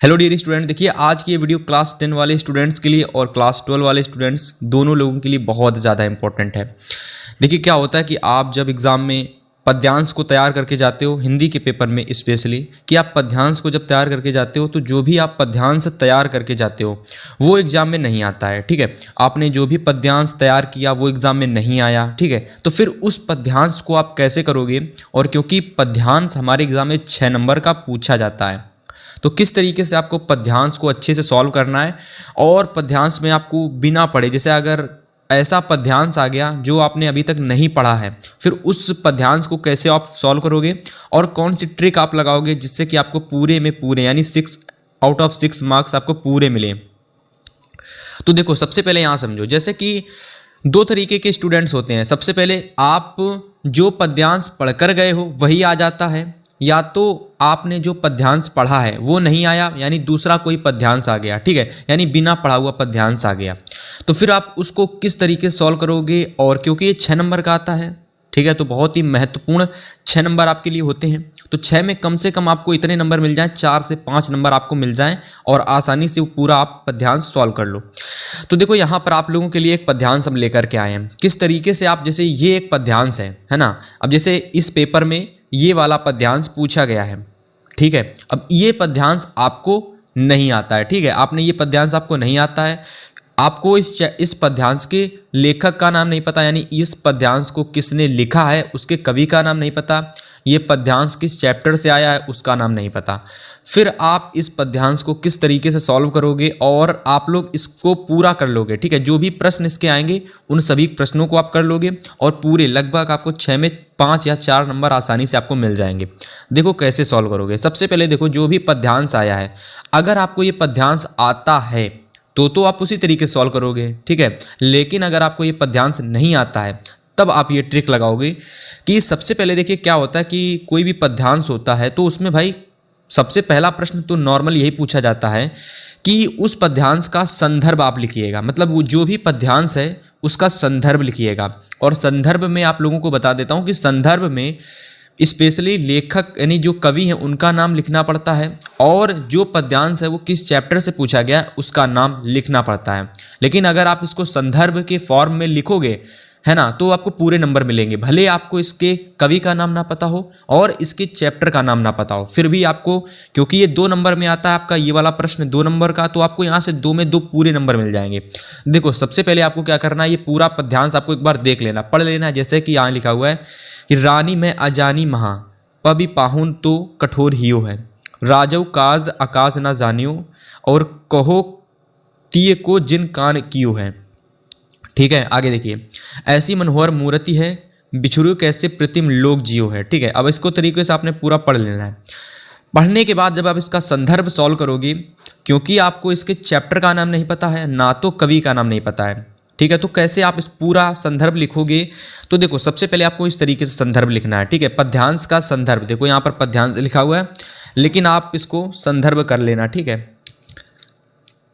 Hello dear student, देखिए आज की ये वीडियो क्लास 10 वाले स्टूडेंट्स के लिए और क्लास 12 वाले स्टूडेंट्स दोनों लोगों के लिए बहुत ज़्यादा इंपॉर्टेंट है। देखिए क्या होता है कि आप जब एग्ज़ाम में पद्यांश को तैयार करके जाते हो, हिंदी के पेपर में स्पेशली, कि आप पद्यांश को जब तैयार करके जाते हो तो जो भी आप पद्यांश तैयार करके जाते हो वो एग्ज़ाम में नहीं आता है। ठीक है, आपने जो भी पद्यांश तैयार किया वो एग्ज़ाम में नहीं आया। ठीक है, तो फिर उस पद्यांश को आप कैसे करोगे? और क्योंकि पद्यांश हमारे एग्ज़ाम में 6 नंबर का पूछा जाता है, तो किस तरीके से आपको पद्यांश को अच्छे से सॉल्व करना है और पद्यांश में आपको बिना पढ़े, जैसे अगर ऐसा पद्यांश आ गया जो आपने अभी तक नहीं पढ़ा है, फिर उस पद्यांश को कैसे आप सॉल्व करोगे और कौन सी ट्रिक आप लगाओगे जिससे कि आपको पूरे में पूरे यानी 6 आउट ऑफ 6 मार्क्स आपको पूरे मिले। तो देखो सबसे पहले यहाँ समझो, जैसे कि दो तरीके के स्टूडेंट्स होते हैं। सबसे पहले आप जो पद्यांश पढ़कर गए हो वही आ जाता है, या तो आपने जो पद्यांश पढ़ा है वो नहीं आया यानी दूसरा कोई पद्यांश आ गया। ठीक है, यानी बिना पढ़ा हुआ पद्यांश आ गया। तो फिर आप उसको किस तरीके से सॉल्व करोगे? और क्योंकि ये 6 नंबर का आता है, ठीक है, तो बहुत ही महत्वपूर्ण 6 नंबर आपके लिए होते हैं। तो 6 में कम से कम आपको इतने नंबर मिल जाएं, 4 से 5 नंबर आपको मिल जाएं और आसानी से पूरा आप पद्यांश सॉल्व कर लो। तो देखो यहाँ पर आप लोगों के लिए एक पद्यांश हम लेकर के आए हैं। किस तरीके से आप, जैसे ये एक पद्यांश है ना, अब जैसे इस पेपर में ये वाला पद्यांश पूछा गया है। ठीक है, अब ये पद्यांश आपको नहीं आता है। ठीक है, आपने ये पद्यांश आपको नहीं आता है, आपको इस पद्यांश के लेखक का नाम नहीं पता, यानी इस पद्यांश को किसने लिखा है उसके कवि का नाम नहीं पता, ये पद्यांश किस चैप्टर से आया है उसका नाम नहीं पता। फिर आप इस पद्यांश को किस तरीके से सॉल्व करोगे और आप लोग इसको पूरा कर लोगे। ठीक है, जो भी प्रश्न इसके आएंगे उन सभी प्रश्नों को आप कर लोगे और पूरे लगभग आपको 6 में 5 या 4 नंबर आसानी से आपको मिल जाएंगे। देखो कैसे सॉल्व करोगे। सबसे पहले देखो, जो भी पद्यांश आया है, अगर आपको ये पद्यांश आता है तो आप उसी तरीके से सॉल्व करोगे। ठीक है, लेकिन अगर आपको ये पद्यांश नहीं आता है तब आप ये ट्रिक लगाओगे कि सबसे पहले देखिए क्या होता है कि कोई भी पद्यांश होता है तो उसमें भाई सबसे पहला प्रश्न तो नॉर्मल यही पूछा जाता है कि उस पद्यांश का संदर्भ आप लिखिएगा। मतलब वो जो भी पद्यांश है उसका संदर्भ लिखिएगा। और संदर्भ में आप लोगों को बता देता हूँ कि संदर्भ में स्पेशली लेखक यानी जो कवि हैं उनका नाम लिखना पड़ता है और जो पद्यांश है वो किस चैप्टर से पूछा गया है उसका नाम लिखना पड़ता है। लेकिन अगर आप इसको संदर्भ के फॉर्म में लिखोगे, है ना, तो आपको पूरे नंबर मिलेंगे, भले आपको इसके कवि का नाम ना पता हो और इसके चैप्टर का नाम ना पता हो, फिर भी आपको, क्योंकि ये 2 नंबर में आता है आपका ये वाला प्रश्न 2 नंबर का, तो आपको यहाँ से 2 में 2 पूरे नंबर मिल जाएंगे। देखो सबसे पहले आपको क्या करना है, ये पूरा पद्यांश आपको एक बार देख लेना, पढ़ लेना। जैसे कि यहाँ लिखा हुआ है कि रानी में अजानी महा पबि पाहुन तो कठोर हियो है, राजऊ काज आकाश ना जानियो और कहो तिये को जिन कान कियो है। ठीक है, आगे देखिए, ऐसी मनोहर मूर्ति है बिछुड़ियो कैसे प्रतिम लोक जियो है। ठीक है, अब इसको तरीके से आपने पूरा पढ़ लेना है। पढ़ने के बाद जब आप इसका संदर्भ सॉल्व करोगे, क्योंकि आपको इसके चैप्टर का नाम नहीं पता है ना तो कवि का नाम नहीं पता है, ठीक है, तो कैसे आप इस पूरा संदर्भ लिखोगे? तो देखो सबसे पहले आपको इस तरीके से संदर्भ लिखना है। ठीक है, पद्यांश का संदर्भ, देखो यहाँ पर पद्यांश लिखा हुआ है लेकिन आप इसको संदर्भ कर लेना। ठीक है,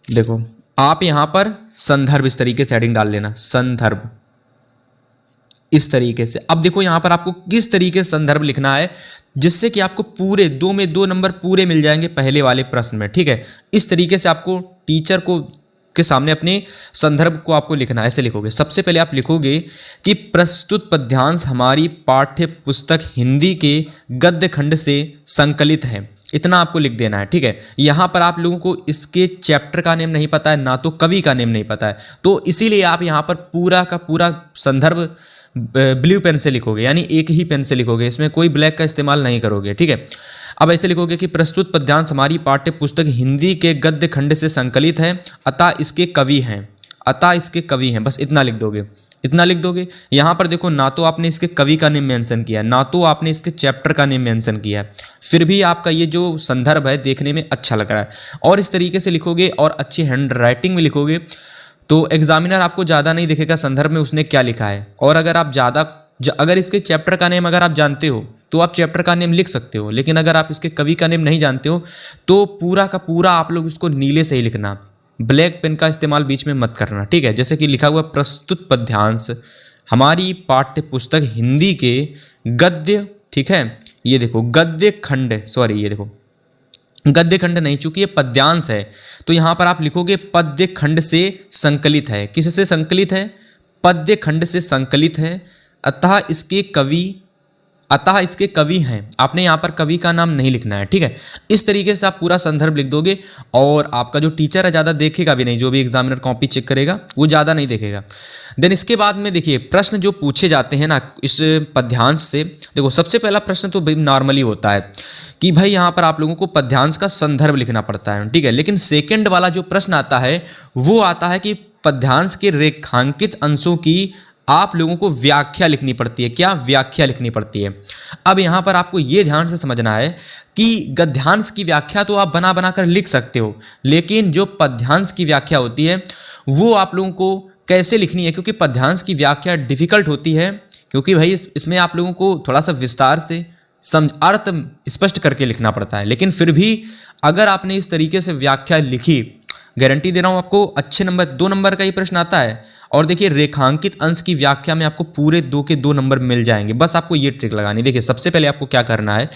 देखो आप यहाँ पर संदर्भ इस तरीके से हेडिंग डाल लेना, संदर्भ इस तरीके से। अब देखो यहाँ पर आपको किस तरीके से संदर्भ लिखना है जिससे कि आपको पूरे 2 में 2 नंबर पूरे मिल जाएंगे पहले वाले प्रश्न में। ठीक है, इस तरीके से आपको टीचर को के सामने अपने संदर्भ को आपको लिखना है। ऐसे लिखोगे, सबसे पहले आप लिखोगे कि प्रस्तुत पद्यांश हमारी पाठ्य पुस्तक हिंदी के गद्य खंड से संकलित है, इतना आपको लिख देना है। ठीक है, यहाँ पर आप लोगों को इसके चैप्टर का नेम नहीं पता है ना तो कवि का नेम नहीं पता है, तो इसीलिए आप यहाँ पर पूरा का पूरा संदर्भ ब्लू पेन से लिखोगे, यानी एक ही पेन से लिखोगे, इसमें कोई ब्लैक का इस्तेमाल नहीं करोगे। ठीक है, अब ऐसे लिखोगे कि प्रस्तुत पद्यांश हमारी पाठ्य पुस्तक हिंदी के गद्य खंड से संकलित है, अतः इसके कवि हैं, अतः इसके कवि हैं, बस इतना लिख दोगे, इतना लिख दोगे। यहाँ पर देखो ना तो आपने इसके कवि का नेम मेंशन किया ना तो आपने इसके चैप्टर का नेम मेंशन किया, फिर भी आपका ये जो संदर्भ है देखने में अच्छा लग रहा है। और इस तरीके से लिखोगे और अच्छी हैंड राइटिंग में लिखोगे तो एग्जामिनर आपको ज़्यादा नहीं दिखेगा संदर्भ में उसने क्या लिखा है। और अगर आप अगर इसके चैप्टर का नेम अगर आप जानते हो तो आप चैप्टर का नेम लिख सकते हो, लेकिन अगर आप इसके कवि का नेम नहीं जानते हो तो पूरा का पूरा आप लोग इसको नीले से ही लिखना, ब्लैक पेन का इस्तेमाल बीच में मत करना। ठीक है, जैसे कि लिखा हुआ प्रस्तुत पद्यांश हमारी पाठ्य पुस्तक हिंदी के गद्य, ठीक है, ये देखो गद्य खंड, सॉरी ये देखो गद्य खंड नहीं, चूंकि ये पद्यांश है तो यहाँ पर आप लिखोगे पद्य खंड से संकलित है। किससे संकलित है? पद्य खंड से संकलित है। अतः इसके कवि हैं। आपने यहाँ पर कवि का नाम नहीं लिखना है, ठीक है। इस तरीके से आप पूरा संदर्भ लिख दोगे और आपका जो टीचर है ज़्यादा देखेगा भी नहीं, जो भी एग्जामिनर कॉपी चेक करेगा वो ज़्यादा नहीं देखेगा। देन इसके बाद में देखिए प्रश्न जो पूछे जाते हैं ना इस पद्यांश से, देखो सबसे पहला प्रश्न तो नॉर्मली होता है कि भाई यहाँ पर आप लोगों को पद्यांश का संदर्भ लिखना पड़ता है, ठीक है। लेकिन सेकंड वाला जो प्रश्न आता है वो आता है कि पद्यांश के रेखांकित अंशों की आप लोगों को व्याख्या लिखनी पड़ती है। क्या? व्याख्या लिखनी पड़ती है। अब यहाँ पर आपको ये ध्यान से समझना है कि गद्यांश की व्याख्या तो आप बना बना कर लिख सकते हो, लेकिन जो पद्यांश की व्याख्या होती है वो आप लोगों को कैसे लिखनी है, क्योंकि पद्यांश की व्याख्या डिफिकल्ट होती है, क्योंकि भाई इसमें आप लोगों को थोड़ा सा विस्तार से अर्थ स्पष्ट करके लिखना पड़ता है। लेकिन फिर भी अगर आपने इस तरीके से व्याख्या लिखी, गारंटी दे रहा हूँ आपको अच्छे नंबर, 2 नंबर का ही प्रश्न आता है। और देखिए रेखांकित अंश की व्याख्या में आपको पूरे 2 के 2 नंबर मिल जाएंगे। बस आपको ये ट्रिक लगानी। देखिए सबसे पहले आपको क्या करना है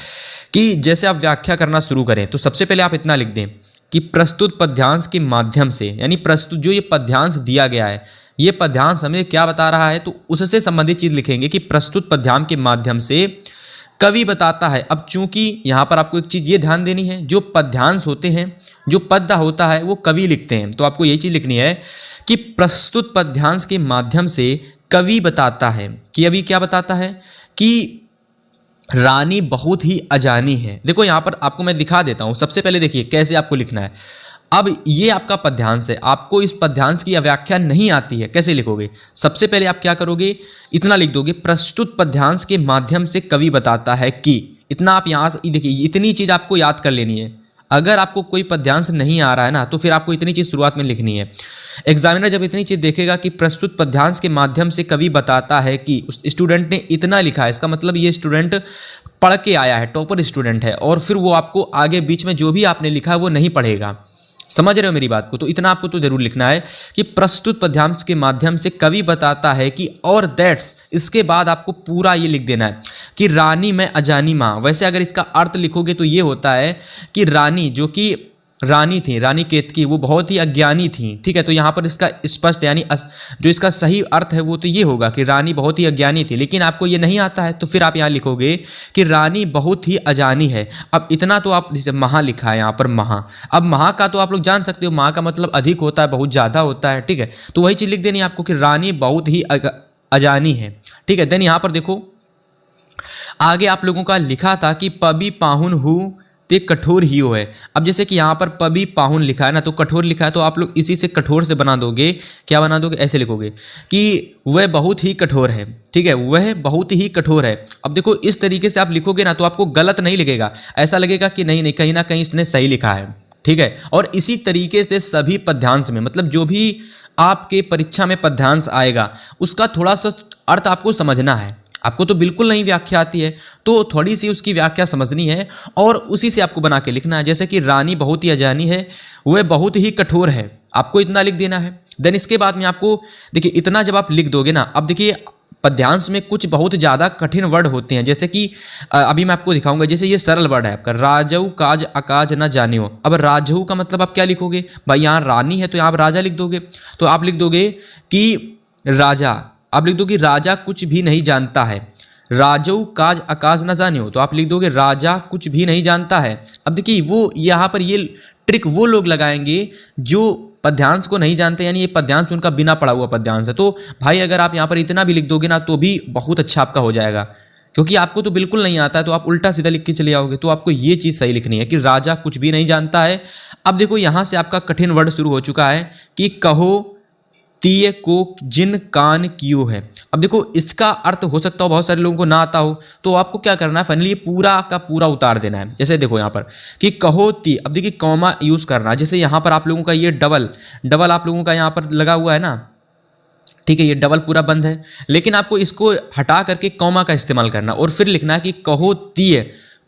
कि जैसे आप व्याख्या करना शुरू करें तो सबसे पहले आप इतना लिख दें कि प्रस्तुत पद्यांश के माध्यम से, यानी प्रस्तुत जो ये पद्यांश दिया गया है ये पद्यांश हमें क्या बता रहा है, तो उससे संबंधित चीज लिखेंगे कि प्रस्तुत पद्यांश के माध्यम से कवि बताता है। अब चूंकि यहाँ पर आपको एक चीज़ ये ध्यान देनी है, जो पद्यांश होते हैं, जो पद्य होता है वो कवि लिखते हैं, तो आपको यही चीज़ लिखनी है कि प्रस्तुत पद्यांश के माध्यम से कवि बताता है कि अभी क्या बताता है कि रानी बहुत ही अजानी है। देखो यहाँ पर आपको मैं दिखा देता हूँ। सबसे पहले देखिए कैसे आपको लिखना है। अब ये आपका पद्यांश है, आपको इस पद्यांश की व्याख्या नहीं आती है, कैसे लिखोगे? सबसे पहले आप क्या करोगे, इतना लिख दोगे प्रस्तुत पद्यांश के माध्यम से कवि बताता है कि, इतना आप यहाँ से देखिए, इतनी चीज़ आपको याद कर लेनी है। अगर आपको कोई पद्यांश नहीं आ रहा है ना तो फिर आपको इतनी चीज़ शुरुआत में लिखनी है। एग्जामिनर जब इतनी चीज़ देखेगा कि प्रस्तुत पद्यांश के माध्यम से कवि बताता है कि उस स्टूडेंट ने इतना लिखा है, इसका मतलब ये स्टूडेंट पढ़ के आया है, टॉपर स्टूडेंट है, और फिर वो आपको आगे बीच में जो भी आपने लिखा है वो नहीं पढ़ेगा। समझ रहे हो मेरी बात को? तो इतना आपको तो जरूर लिखना है कि प्रस्तुत पद्यांश के माध्यम से कवि बताता है कि, और दैट्स, इसके बाद आपको पूरा ये लिख देना है कि रानी मैं अजानी माँ। वैसे अगर इसका अर्थ लिखोगे तो ये होता है कि रानी, जो कि रानी थी, रानी केतकी, वो बहुत ही अज्ञानी थी, ठीक है। तो यहाँ पर इसका स्पष्ट यानी जो इसका सही अर्थ है वो तो ये होगा कि रानी बहुत ही अज्ञानी थी, लेकिन आपको ये नहीं आता है तो फिर आप यहाँ लिखोगे कि रानी बहुत ही अजानी है। अब इतना तो आप, जैसे महा लिखा है यहाँ पर महा, अब महा का तो आप लोग जान सकते हो, महा का मतलब अधिक होता है, बहुत ज़्यादा होता है, ठीक है। तो वही चीज़ लिख देनी है आपको कि रानी बहुत ही अजानी है, ठीक है। देन यहाँ पर देखो आगे आप लोगों का लिखा था कि पबी पाहुन हूँ ते कठोर ही है। अब जैसे कि यहाँ पर पबी पाहुन लिखा है ना, तो कठोर लिखा है, तो आप लोग इसी से कठोर से बना दोगे। क्या बना दोगे? ऐसे लिखोगे कि वह बहुत ही कठोर है, ठीक है, वह बहुत ही कठोर है। अब देखो इस तरीके से आप लिखोगे ना तो आपको गलत नहीं लगेगा, ऐसा लगेगा कि नहीं नहीं कहीं ना कहीं इसने सही लिखा है, ठीक है। और इसी तरीके से सभी पद्यांश में, मतलब जो भी आपके परीक्षा में पद्यांश आएगा उसका थोड़ा सा अर्थ आपको समझना है। आपको तो बिल्कुल नहीं व्याख्या आती है तो थोड़ी सी उसकी व्याख्या समझनी है और उसी से आपको बना के लिखना है। जैसे कि रानी बहुत ही अजानी है, वह बहुत ही कठोर है, आपको इतना लिख देना है। देन इसके बाद में आपको देखिए इतना जब आप लिख दोगे ना, अब देखिए पद्यांश में कुछ बहुत ज़्यादा कठिन वर्ड होते हैं, जैसे कि अभी मैं आपको दिखाऊंगा। जैसे ये सरल वर्ड है आपका, राजऊ काज अकाज न जानियो। अब राजऊ का मतलब आप क्या लिखोगे भाई? यहाँ रानी है तो यहाँ आप राजा लिख दोगे, तो आप लिख दोगे कि राजा, आप लिख दो कि राजा कुछ भी नहीं जानता है। राजऊ काज अकाज न जानियो, तो आप लिख दोगे राजा कुछ भी नहीं जानता है। अब देखिए वो यहाँ पर ये ट्रिक वो लोग लगाएंगे जो पद्यांश को नहीं जानते, यानी ये पद्यांश उनका बिना पढ़ा हुआ पद्यांश है। तो भाई अगर आप यहाँ पर इतना भी लिख दोगे ना तो भी बहुत अच्छा आपका हो जाएगा, क्योंकि आपको तो बिल्कुल नहीं आता है तो आप उल्टा सीधा लिख के चले आओगे। तो आपको ये चीज़ सही लिखनी है कि राजा कुछ भी नहीं जानता है। अब देखो यहाँ से आपका कठिन वर्ड शुरू हो चुका है कि कहो तीय को जिन कान कियो है। अब देखो इसका अर्थ हो सकता हो बहुत सारे लोगों को ना आता हो, तो आपको क्या करना है, फाइनली पूरा का पूरा उतार देना है। जैसे देखो यहाँ पर कि कहो ती, अब देखिए कॉमा यूज़ करना, जैसे यहाँ पर आप लोगों का ये डबल आप लोगों का यहाँ पर लगा हुआ है ना, ठीक है, ये डबल पूरा बंद है, लेकिन आपको इसको हटा करके कॉमा का इस्तेमाल करना और फिर लिखना है कि कहो तीय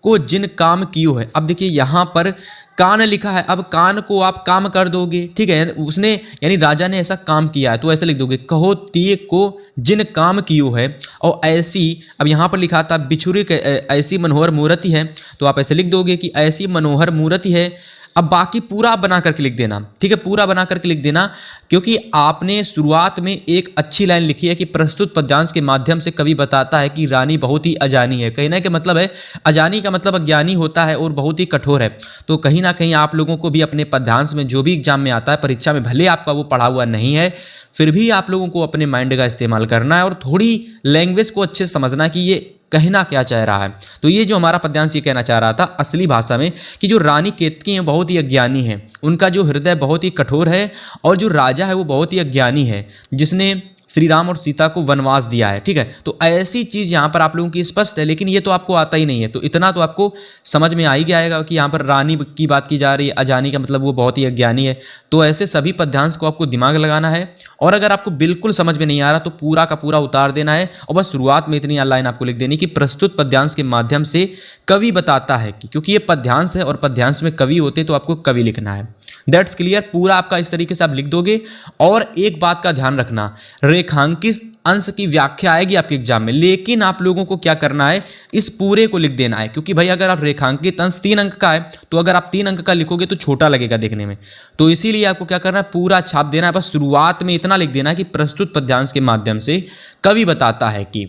को जिन काम कियो है। अब देखिए यहाँ पर कान लिखा है, अब कान को आप काम कर दोगे, ठीक है, उसने यानी राजा ने ऐसा काम किया है तो ऐसे लिख दोगे, कहो तिय को जिन काम कियो है, और ऐसी, अब यहाँ पर लिखा था बिछुरी ऐसी मनोहर मूर्ति है, तो आप ऐसे लिख दोगे कि ऐसी मनोहर मूर्ति है। अब बाकी पूरा आप बना करके लिख देना, ठीक है, पूरा बना करके लिख देना, क्योंकि आपने शुरुआत में एक अच्छी लाइन लिखी है कि प्रस्तुत पद्यांश के माध्यम से कवि बताता है कि रानी बहुत ही अजानी है। कहने का मतलब है, अजानी का मतलब अज्ञानी होता है और बहुत ही कठोर है। तो कहीं ना कहीं आप लोगों को भी अपने पद्यांश में जो भी एग्जाम में आता है, परीक्षा में भले आपका वो पढ़ा हुआ नहीं है, फिर भी आप लोगों को अपने माइंड का इस्तेमाल करना है और थोड़ी लैंग्वेज को अच्छे से समझना है कि ये कहना क्या चाह रहा है। तो ये जो हमारा पद्यांश ये कहना चाह रहा था असली भाषा में कि जो रानी केतकी हैं बहुत ही अज्ञानी हैं, उनका जो हृदय बहुत ही कठोर है, और जो राजा है वो बहुत ही अज्ञानी है जिसने श्री राम और सीता को वनवास दिया है, ठीक है। तो ऐसी चीज़ यहाँ पर आप लोगों की स्पष्ट है, लेकिन ये तो आपको आता ही नहीं है, तो इतना तो आपको समझ में आ ही जाएगा कि यहाँ पर रानी की बात की जा रही है, अजानी का मतलब वो बहुत ही अज्ञानी है। तो ऐसे सभी पद्यांश को आपको दिमाग लगाना है, और अगर आपको बिल्कुल समझ में नहीं आ रहा तो पूरा का पूरा उतार देना है, और बस शुरुआत में इतनी लाइन आपको लिख देनी कि प्रस्तुत पद्यांश के माध्यम से कवि बताता है कि, क्योंकि ये पद्यांश है और पद्यांश में कवि होते हैं तो आपको कवि लिखना है। That's clear. पूरा आपका इस तरीके से आप लिख दोगे। और एक बात का ध्यान रखना, रेखांकित अंश की व्याख्या आएगी आपके एग्जाम में, लेकिन आप लोगों को क्या करना है, इस पूरे को लिख देना है, क्योंकि भाई अगर आप रेखांकित अंश 3 अंक का है तो अगर आप 3 अंक का लिखोगे तो छोटा लगेगा देखने में, तो इसीलिए आपको क्या करना है, पूरा छाप देना है। बस शुरुआत में इतना लिख देना है कि प्रस्तुत पद्यांश के माध्यम से कवि बताता है कि,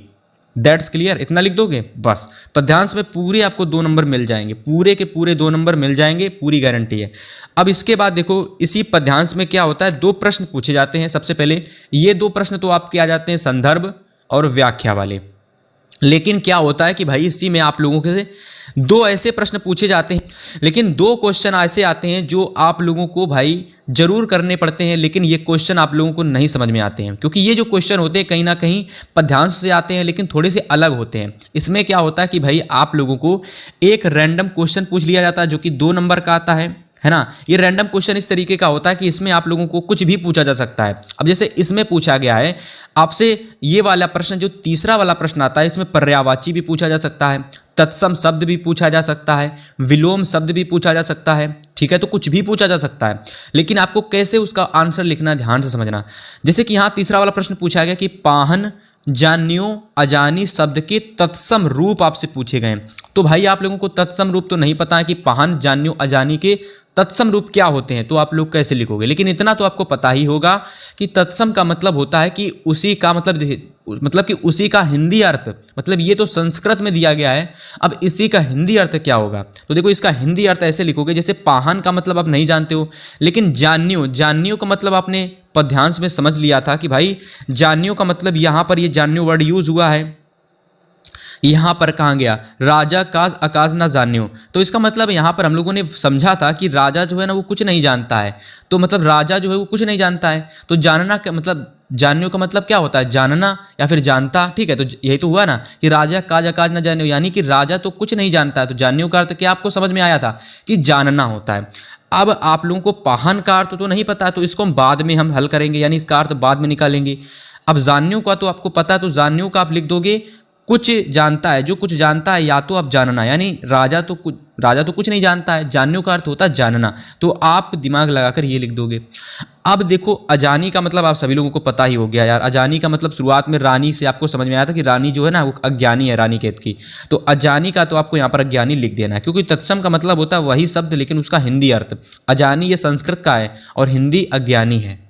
दैट्स क्लियर। इतना लिख दोगे बस, पद्यांश में पूरे आपको 2 नंबर मिल जाएंगे, पूरे के पूरे 2 नंबर मिल जाएंगे, पूरी गारंटी है। अब इसके बाद देखो, इसी पद्यांश में क्या होता है, 2 प्रश्न पूछे जाते हैं। सबसे पहले ये 2 प्रश्न तो आपके आ जाते हैं संदर्भ और व्याख्या वाले, लेकिन क्या होता है कि भाई इसी में आप लोगों के 2 ऐसे प्रश्न पूछे जाते हैं, लेकिन 2 क्वेश्चन ऐसे आते हैं जो आप लोगों को भाई जरूर करने पड़ते हैं, लेकिन ये क्वेश्चन आप लोगों को नहीं समझ में आते हैं, क्योंकि ये जो क्वेश्चन होते हैं कहीं ना कहीं पद्यांश से आते हैं, लेकिन थोड़े से अलग होते हैं। इसमें क्या होता है कि भाई आप लोगों को एक रैंडम क्वेश्चन पूछ लिया जाता है जो कि 2 नंबर का आता है ना। ये रैंडम क्वेश्चन इस तरीके का होता है कि इसमें आप लोगों को कुछ भी पूछा जा सकता है। अब जैसे इसमें पूछा गया है आपसे ये वाला प्रश्न, जो तीसरा वाला प्रश्न आता है, इसमें पर्यायवाची भी पूछा जा सकता है, तत्सम शब्द भी पूछा जा सकता है, विलोम शब्द भी पूछा जा सकता है, ठीक है। तो कुछ भी पूछा जा सकता है, लेकिन आपको कैसे उसका आंसर लिखना ध्यान से समझना। जैसे कि यहाँ तीसरा वाला प्रश्न पूछा गया कि पाहन जान्यो अजानी शब्द के तत्सम रूप आपसे पूछे गए। तो भाई आप लोगों को तत्सम रूप तो नहीं पता है कि पाहन जान्यो अजानी के तत्सम रूप क्या होते हैं, तो आप लोग कैसे लिखोगे। लेकिन इतना तो आपको पता ही होगा कि तत्सम का मतलब होता है कि उसी का मतलब कि उसी का हिंदी अर्थ, मतलब ये तो संस्कृत में दिया गया है, अब इसी का हिंदी अर्थ क्या होगा। तो देखो इसका हिंदी अर्थ ऐसे लिखोगे, जैसे पाहन का मतलब आप नहीं जानते हो, लेकिन जान्यो का मतलब आपने पद्यांश में समझ लिया था कि भाई जान्यो का मतलब यहाँ पर ये जान्यो वर्ड यूज हुआ है, यहाँ पर कहाँ गया, राजा काज अकाज ना जान्यो। तो इसका मतलब यहाँ पर हम लोगों ने समझा था कि राजा जो है ना वो कुछ नहीं जानता है, तो मतलब राजा जो है वो कुछ नहीं जानता है, तो जानना का मतलब, जान्यो का मतलब क्या होता है, जानना या फिर जानता, ठीक है। तो यही तो हुआ ना कि राजा काज अकाज ना जान्यो, यानी कि राजा तो कुछ नहीं जानता है। तो जान्यो का अर्थ क्या आपको समझ में आया था कि जानना होता है। अब आप लोगों को पाहन का अर्थ तो नहीं पता, तो इसको हम बाद में हम हल करेंगे, यानी इसका अर्थ बाद में निकालेंगे। अब जान्यो का तो आपको पता है, तो जान्यो का आप लिख दोगे कुछ जानता है, जो कुछ जानता है, या तो आप जानना, यानी राजा तो कुछ नहीं जानता है, जान्यो का अर्थ होता है जानना, तो आप दिमाग लगाकर ये लिख दोगे। अब देखो अजानी का मतलब आप सभी लोगों को पता ही हो गया यार। अजानी का मतलब शुरुआत में रानी से आपको समझ में आया था कि रानी जो है ना वो अज्ञानी है, रानी केतकी। तो अजानी का तो आपको यहाँ पर अज्ञानी लिख देना है, क्योंकि तत्सम का मतलब होता है वही शब्द लेकिन उसका हिंदी अर्थ। अजानी ये संस्कृत का है और हिंदी अज्ञानी है,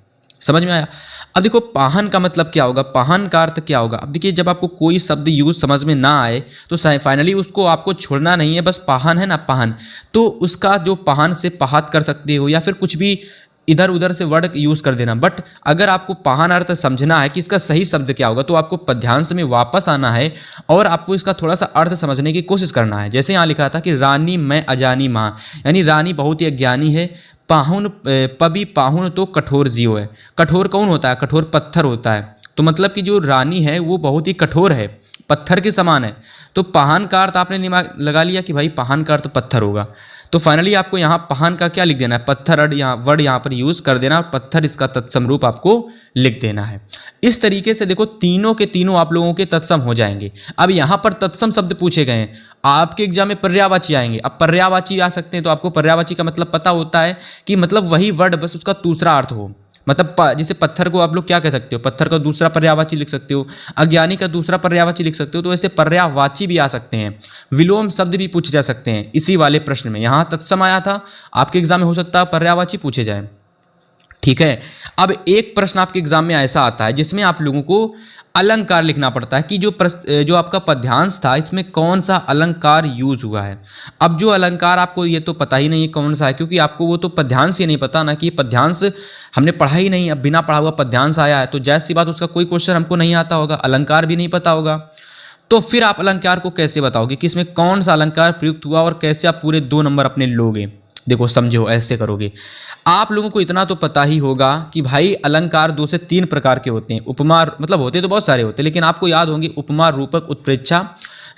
समझ में आया। अब देखो पाहन का मतलब क्या होगा, पाहन का अर्थ क्या होगा। अब देखिए जब आपको कोई शब्द यूज समझ में ना आए तो फाइनली उसको आपको छोड़ना नहीं है, बस पाहन है ना, पाहन, तो उसका जो पाहन से पहात कर सकते हो या फिर कुछ भी इधर उधर से वर्ड यूज कर देना। बट अगर आपको पाहन अर्थ समझना है कि इसका सही शब्द क्या होगा, तो आपको पद्यांश में वापस आना है और आपको इसका थोड़ा सा अर्थ समझने की कोशिश करना है। जैसे यहाँ लिखा था कि रानी मैं अजानी माँ, यानी रानी बहुत ही अज्ञानी है। पाहुन पबी, पाहुन तो कठोर जीव है। कठोर कौन होता है, कठोर पत्थर होता है। तो मतलब कि जो रानी है वो बहुत ही कठोर है, पत्थर के समान है। तो पाहन का अर्थ आपने दिमाग लगा लिया कि भाई पाहन का अर्थ पत्थर होगा। तो फाइनली आपको यहाँ पहान का क्या लिख देना है, पत्थर वर्ड यहाँ पर यूज कर देना और पत्थर इसका तत्सम रूप आपको लिख देना है। इस तरीके से देखो तीनों के तीनों आप लोगों के तत्सम हो जाएंगे। अब यहाँ पर तत्सम शब्द पूछे गए हैं, आपके एग्जाम में पर्यायवाची आएंगे। अब पर्यायवाची आ सकते हैं, तो आपको पर्यायवाची का मतलब पता होता है कि मतलब वही वर्ड बस उसका दूसरा अर्थ हो। मतलब जैसे पत्थर को आप लोग क्या कह सकते हो, पत्थर का दूसरा पर्यायवाची लिख सकते हो, अज्ञानी का दूसरा पर्यायवाची लिख सकते हो। तो ऐसे पर्यायवाची भी आ सकते हैं, विलोम शब्द भी पूछे जा सकते हैं। इसी वाले प्रश्न में यहाँ तत्सम आया था, आपके एग्जाम में हो सकता है पर्यायवाची पूछे जाए। ठीक है, अब एक प्रश्न आपके एग्जाम में ऐसा आता है जिसमें आप लोगों को अलंकार लिखना पड़ता है कि जो आपका पद्यांश था इसमें कौन सा अलंकार यूज हुआ है। अब जो अलंकार आपको ये तो पता ही नहीं है कौन सा है, क्योंकि आपको वो तो पद्यांश ही नहीं पता ना, कि पद्यांश हमने पढ़ा ही नहीं। अब बिना पढ़ा हुआ पद्यांश आया है तो जाहिर सी बात उसका कोई क्वेश्चन हमको नहीं आता होगा, अलंकार भी नहीं पता होगा। तो फिर आप अलंकार को कैसे बताओगे कि इसमें कौन सा अलंकार प्रयुक्त हुआ और कैसे आप पूरे 2 नंबर अपने लोगे। देखो समझो, ऐसे करोगे। आप लोगों को इतना तो पता ही होगा कि भाई अलंकार 2 से 3 प्रकार के होते हैं। उपमा मतलब होते तो बहुत सारे होते हैं, लेकिन आपको याद होंगे उपमा, रूपक, उत्प्रेक्षा,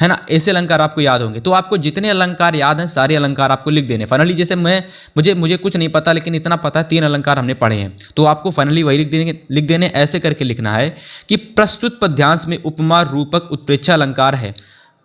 है ना, ऐसे अलंकार आपको याद होंगे। तो आपको जितने अलंकार याद हैं सारे अलंकार आपको लिख देने। फाइनली जैसे मुझे कुछ नहीं पता, लेकिन इतना पता है 3 अलंकार हमने पढ़े हैं, तो आपको फाइनली वही लिख देने। ऐसे करके लिखना है कि प्रस्तुत पद्यांश में उपमा, रूपक, उत्प्रेक्षा अलंकार है।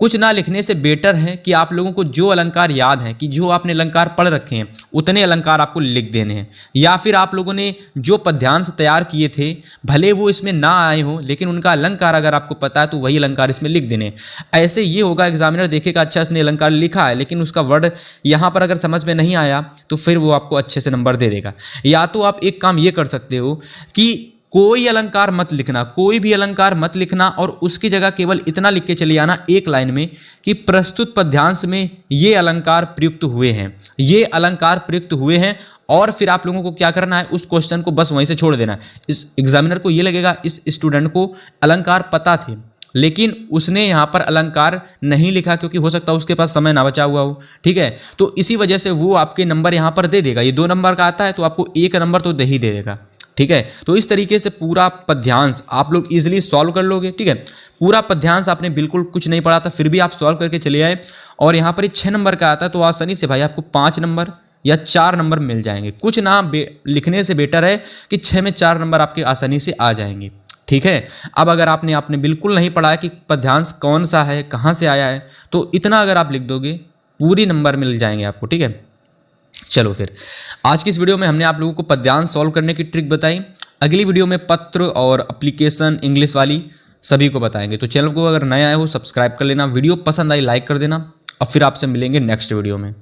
कुछ ना लिखने से बेटर है कि आप लोगों को जो अलंकार याद हैं, कि जो आपने अलंकार पढ़ रखे हैं उतने अलंकार आपको लिख देने हैं। या फिर आप लोगों ने जो पद्यांश तैयार किए थे भले वो इसमें ना आए हों, लेकिन उनका अलंकार अगर आपको पता है तो वही अलंकार इसमें लिख देने। ऐसे ये होगा, एग्जामिनर देखेगा अच्छा इसने अलंकार लिखा है लेकिन उसका वर्ड यहाँ पर अगर समझ में नहीं आया तो फिर वो आपको अच्छे से नंबर दे देगा। या तो आप एक काम ये कर सकते हो कि कोई अलंकार मत लिखना, कोई भी अलंकार मत लिखना, और उसकी जगह केवल इतना लिख के चले आना एक लाइन में कि प्रस्तुत पद्यांश में ये अलंकार प्रयुक्त हुए हैं, ये अलंकार प्रयुक्त हुए हैं। और फिर आप लोगों को क्या करना है, उस क्वेश्चन को बस वहीं से छोड़ देना है। इस एग्जामिनर को ये लगेगा इस स्टूडेंट को अलंकार पता थे लेकिन उसने यहाँ पर अलंकार नहीं लिखा, क्योंकि हो सकता है उसके पास समय ना बचा हुआ हो। ठीक है, तो इसी वजह से वो आपके नंबर यहाँ पर दे देगा। ये 2 नंबर का आता है तो आपको 1 नंबर तो दे ही दे देगा। ठीक है, तो इस तरीके से पूरा पद्यांश आप लोग इजीली सॉल्व कर लोगे। ठीक है, पूरा पद्यांश आपने बिल्कुल कुछ नहीं पढ़ा था फिर भी आप सॉल्व करके चले आए, और यहाँ पर 6 नंबर का आता है तो आसानी से भाई आपको 5 नंबर या 4 नंबर मिल जाएंगे। कुछ ना लिखने से बेटर है कि 6 में 4 नंबर आपके आसानी से आ जाएंगे। ठीक है, अब अगर आपने बिल्कुल नहीं पढ़ा है कि पद्यांश कौन सा है, कहाँ से आया है, तो इतना अगर आप लिख दोगे पूरी नंबर मिल जाएंगे आपको। ठीक है, चलो फिर आज की इस वीडियो में हमने आप लोगों को पद्यांश सॉल्व करने की ट्रिक बताई। अगली वीडियो में पत्र और एप्लीकेशन इंग्लिश वाली सभी को बताएंगे। तो चैनल को अगर नया आए हो सब्सक्राइब कर लेना, वीडियो पसंद आई लाइक कर देना, और फिर आपसे मिलेंगे नेक्स्ट वीडियो में।